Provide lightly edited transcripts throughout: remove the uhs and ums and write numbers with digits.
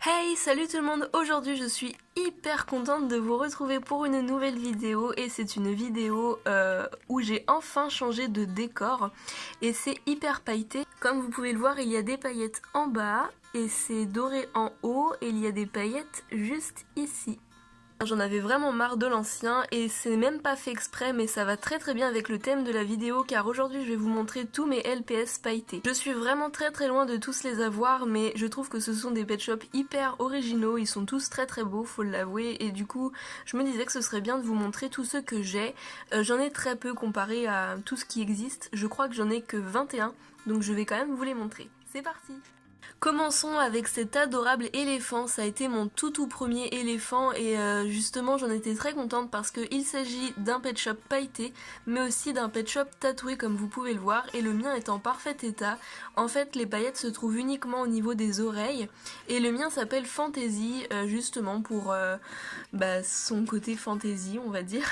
Hey, salut tout le monde! Aujourd'hui je suis hyper contente de vous retrouver pour une nouvelle vidéo et c'est une vidéo où j'ai enfin changé de décor et c'est hyper pailleté. Comme vous pouvez le voir, il y a des paillettes en bas et c'est doré en haut et il y a des paillettes juste ici. J'en avais vraiment marre de l'ancien et c'est même pas fait exprès mais ça va très bien avec le thème de la vidéo car aujourd'hui je vais vous montrer tous mes LPS pailletés. Je suis vraiment très loin de tous les avoir mais je trouve que ce sont des pet shops hyper originaux, ils sont tous très beaux faut l'avouer et du coup je me disais que ce serait bien de vous montrer tous ceux que j'ai. J'en ai très peu comparé à tout ce qui existe, je crois que j'en ai que 21 donc je vais quand même vous les montrer. C'est parti! Commençons avec cet adorable éléphant, ça a été mon tout premier éléphant et justement j'en étais très contente parce qu'il s'agit d'un pet shop pailleté mais aussi d'un pet shop tatoué comme vous pouvez le voir et le mien est en parfait état. En fait les paillettes se trouvent uniquement au niveau des oreilles et le mien s'appelle Fantasy justement pour son côté fantasy on va dire.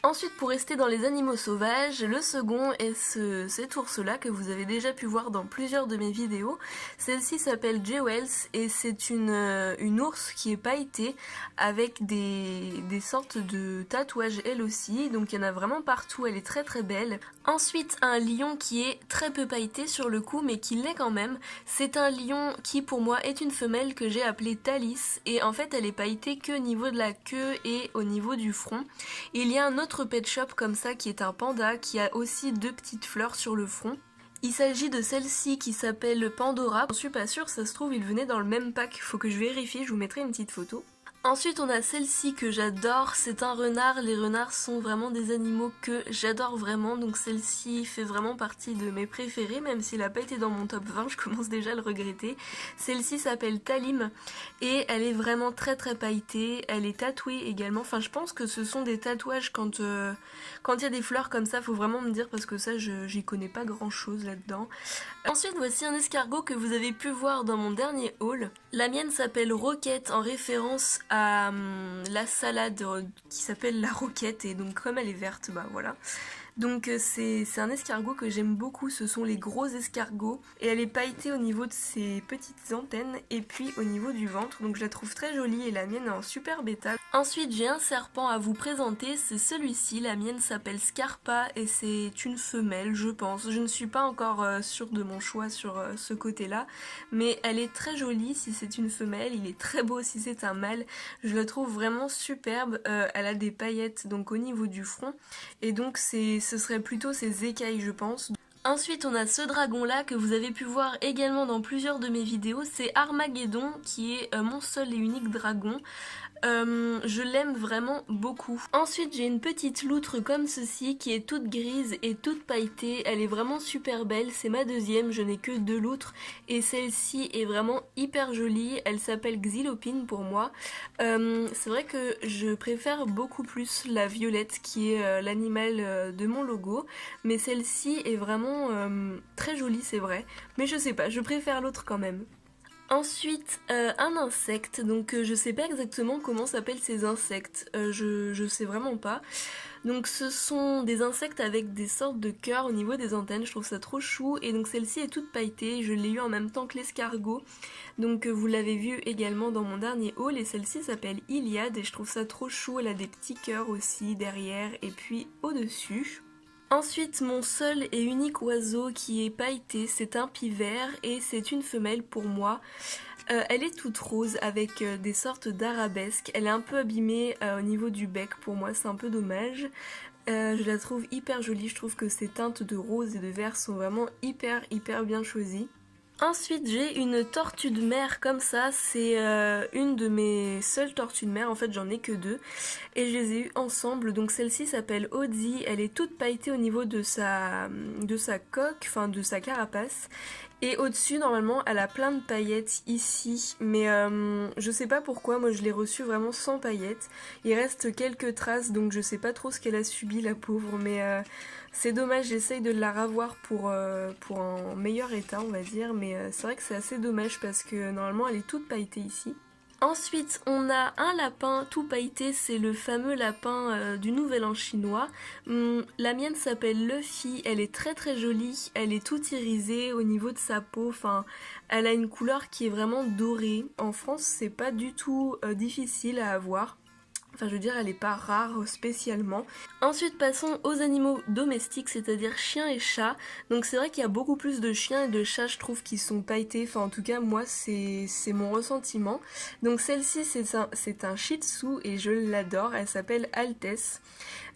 Ensuite, pour rester dans les animaux sauvages, le second est cet ours-là que vous avez déjà pu voir dans plusieurs de mes vidéos. Celle-ci s'appelle Jewels et c'est une ours qui est pailletée avec des sortes de tatouages elle aussi. Donc il y en a vraiment partout, elle est très belle. Ensuite, un lion qui est très peu pailleté sur le coup mais qui l'est quand même. C'est un lion qui pour moi est une femelle que j'ai appelée Thalys et en fait elle est pailletée que au niveau de la queue et au niveau du front. Il y a un autre pet shop comme ça qui est un panda qui a aussi deux petites fleurs sur le front. Il s'agit de celle-ci qui s'appelle Pandora. Je suis pas sûre, ça se trouve il venait dans le même pack, faut que je vérifie, je vous mettrai une petite photo. Ensuite on a celle-ci que j'adore, c'est un renard, les renards sont vraiment des animaux que j'adore vraiment, donc celle-ci fait vraiment partie de mes préférées, même s'il n'a pas été dans mon top 20, je commence déjà à le regretter. Celle-ci s'appelle Talim et elle est vraiment très pailletée, elle est tatouée également, enfin je pense que ce sont des tatouages quand il y a des fleurs comme ça, faut vraiment me dire parce que ça j'y connais pas grand chose là-dedans. Ensuite voici un escargot que vous avez pu voir dans mon dernier haul. La mienne s'appelle Roquette en référence à la salade qui s'appelle la roquette et donc comme elle est verte, bah voilà. Donc c'est un escargot que j'aime beaucoup, ce sont les gros escargots et elle est pailletée au niveau de ses petites antennes et puis au niveau du ventre, donc je la trouve très jolie et la mienne est en super état. Ensuite j'ai un serpent à vous présenter, c'est celui-ci, la mienne s'appelle Scarpa et c'est une femelle je pense, je ne suis pas encore sûre de mon choix sur ce côté là, mais elle est très jolie si c'est une femelle, il est très beau si c'est un mâle, je la trouve vraiment superbe, elle a des paillettes donc au niveau du front et donc ce serait plutôt ses écailles je pense. Ensuite on a ce dragon là que vous avez pu voir également dans plusieurs de mes vidéos, c'est Armageddon qui est mon seul et unique dragon. Je l'aime vraiment beaucoup. Ensuite j'ai une petite loutre comme ceci qui est toute grise et toute pailletée, elle est vraiment super belle, c'est ma deuxième, je n'ai que deux loutres et celle-ci est vraiment hyper jolie, elle s'appelle Xylopine pour moi. C'est vrai que je préfère beaucoup plus la violette qui est l'animal de mon logo, mais celle-ci est vraiment très jolie c'est vrai, mais je sais pas, je préfère l'autre quand même. Ensuite, un insecte, donc je sais pas exactement comment s'appellent ces insectes, je sais vraiment pas. Donc ce sont des insectes avec des sortes de cœurs au niveau des antennes, je trouve ça trop chou. Et donc celle-ci est toute pailletée, je l'ai eu en même temps que l'escargot. Donc vous l'avez vu également dans mon dernier haul et celle-ci s'appelle Iliade et je trouve ça trop chou, elle a des petits cœurs aussi derrière et puis au-dessus. Ensuite, mon seul et unique oiseau qui est pailleté, c'est un pivert et c'est une femelle pour moi. Elle est toute rose avec des sortes d'arabesques. Elle est un peu abîmée au niveau du bec pour moi, c'est un peu dommage. Je la trouve hyper jolie, je trouve que ces teintes de rose et de vert sont vraiment hyper bien choisies. Ensuite j'ai une tortue de mer comme ça, c'est une de mes seules tortues de mer, en fait j'en ai que deux et je les ai eues ensemble, donc celle-ci s'appelle Audie, elle est toute pailletée au niveau de sa coque, enfin de sa carapace et au-dessus normalement elle a plein de paillettes ici mais je sais pas pourquoi, moi je l'ai reçue vraiment sans paillettes, il reste quelques traces donc je sais pas trop ce qu'elle a subi la pauvre mais c'est dommage, j'essaye de la ravoir pour un meilleur état on va dire, mais c'est vrai que c'est assez dommage parce que normalement elle est toute pailletée ici. Ensuite, on a un lapin tout pailleté, c'est le fameux lapin du Nouvel An chinois. La mienne s'appelle Luffy, elle est très très jolie, elle est toute irisée au niveau de sa peau, enfin, elle a une couleur qui est vraiment dorée. En France, c'est pas du tout difficile à avoir. Enfin, je veux dire, elle n'est pas rare spécialement. Ensuite, passons aux animaux domestiques, c'est-à-dire chiens et chats. Donc c'est vrai qu'il y a beaucoup plus de chiens et de chats, je trouve, qui sont pailletés. Enfin, en tout cas, moi, c'est mon ressentiment. Donc celle-ci, c'est un Shih Tzu et je l'adore. Elle s'appelle Altesse.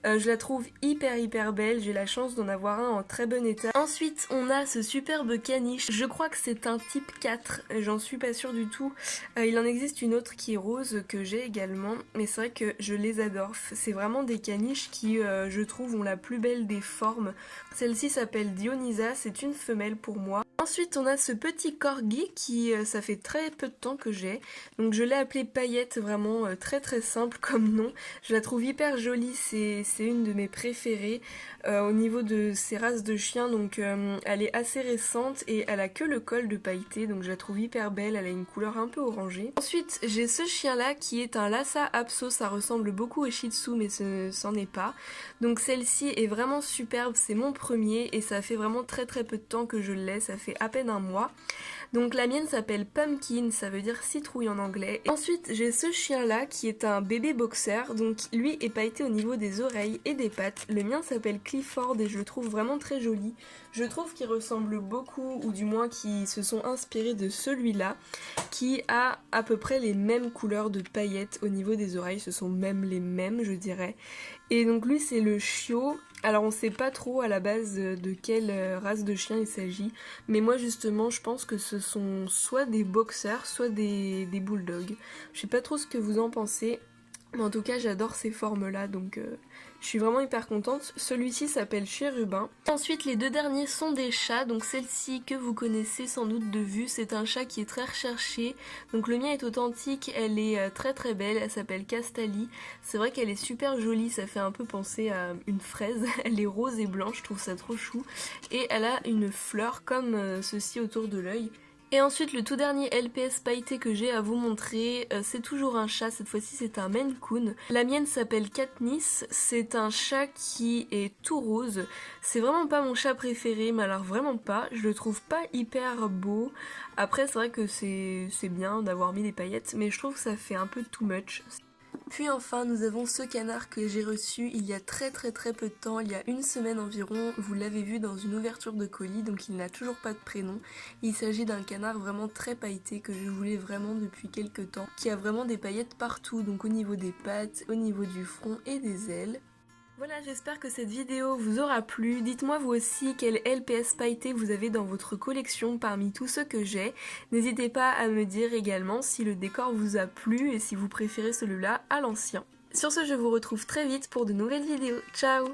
Je la trouve hyper belle, j'ai la chance d'en avoir un en très bon état. Ensuite, on a ce superbe caniche, je crois que c'est un type 4, j'en suis pas sûre du tout. Il en existe une autre qui est rose que j'ai également, mais c'est vrai que je les adore. C'est vraiment des caniches qui, je trouve, ont la plus belle des formes. Celle-ci s'appelle Dionysa, c'est une femelle pour moi. Ensuite, on a ce petit corgi qui, ça fait très peu de temps que j'ai. Donc je l'ai appelée Paillette, vraiment très simple comme nom. Je la trouve hyper jolie, c'est une de mes préférées au niveau de ces races de chiens. Donc elle est assez récente et elle a que le col de pailleté, donc je la trouve hyper belle. Elle a une couleur un peu orangée. Ensuite, j'ai ce chien-là qui est un Lhasa Apso. Ça ressemble beaucoup au Shih Tzu, mais c'en est pas. Donc celle-ci est vraiment superbe, c'est mon premier et ça fait vraiment très peu de temps que je l'ai, ça fait à peine un mois. Donc la mienne s'appelle Pumpkin, ça veut dire citrouille en anglais. Et ensuite j'ai ce chien là qui est un bébé boxer, donc lui est pailleté au niveau des oreilles et des pattes. Le mien s'appelle Clifford et je le trouve vraiment très joli. Je trouve qu'il ressemble beaucoup, ou du moins qui se sont inspirés de celui-là, qui a à peu près les mêmes couleurs de paillettes au niveau des oreilles, ce sont même les mêmes je dirais. Et donc lui c'est le chiot. Alors on sait pas trop à la base de quelle race de chien il s'agit, mais moi justement je pense que ce sont soit des boxers, soit des bulldogs. Je sais pas trop ce que vous en pensez, mais en tout cas j'adore ces formes là, donc je suis vraiment hyper contente. Celui-ci s'appelle Chérubin. Ensuite les deux derniers sont des chats, donc celle-ci que vous connaissez sans doute de vue, c'est un chat qui est très recherché. Donc le mien est authentique, elle est très belle, elle s'appelle Castali. C'est vrai qu'elle est super jolie, ça fait un peu penser à une fraise. Elle est rose et blanche, je trouve ça trop chou. Et elle a une fleur comme ceci autour de l'œil. Et ensuite le tout dernier LPS pailleté que j'ai à vous montrer, c'est toujours un chat, cette fois-ci c'est un Maine Coon. La mienne s'appelle Katniss, c'est un chat qui est tout rose. C'est vraiment pas mon chat préféré, mais alors vraiment pas, je le trouve pas hyper beau. Après c'est vrai que c'est bien d'avoir mis des paillettes, mais je trouve que ça fait un peu too much. Puis enfin nous avons ce canard que j'ai reçu il y a très peu de temps, il y a une semaine environ. Vous l'avez vu dans une ouverture de colis, donc il n'a toujours pas de prénom. Il s'agit d'un canard vraiment très pailleté que je voulais vraiment depuis quelques temps, qui a vraiment des paillettes partout, donc au niveau des pattes, au niveau du front et des ailes. Voilà, j'espère que cette vidéo vous aura plu. Dites-moi vous aussi quel LPS pailleté vous avez dans votre collection parmi tous ceux que j'ai. N'hésitez pas à me dire également si le décor vous a plu et si vous préférez celui-là à l'ancien. Sur ce, je vous retrouve très vite pour de nouvelles vidéos. Ciao!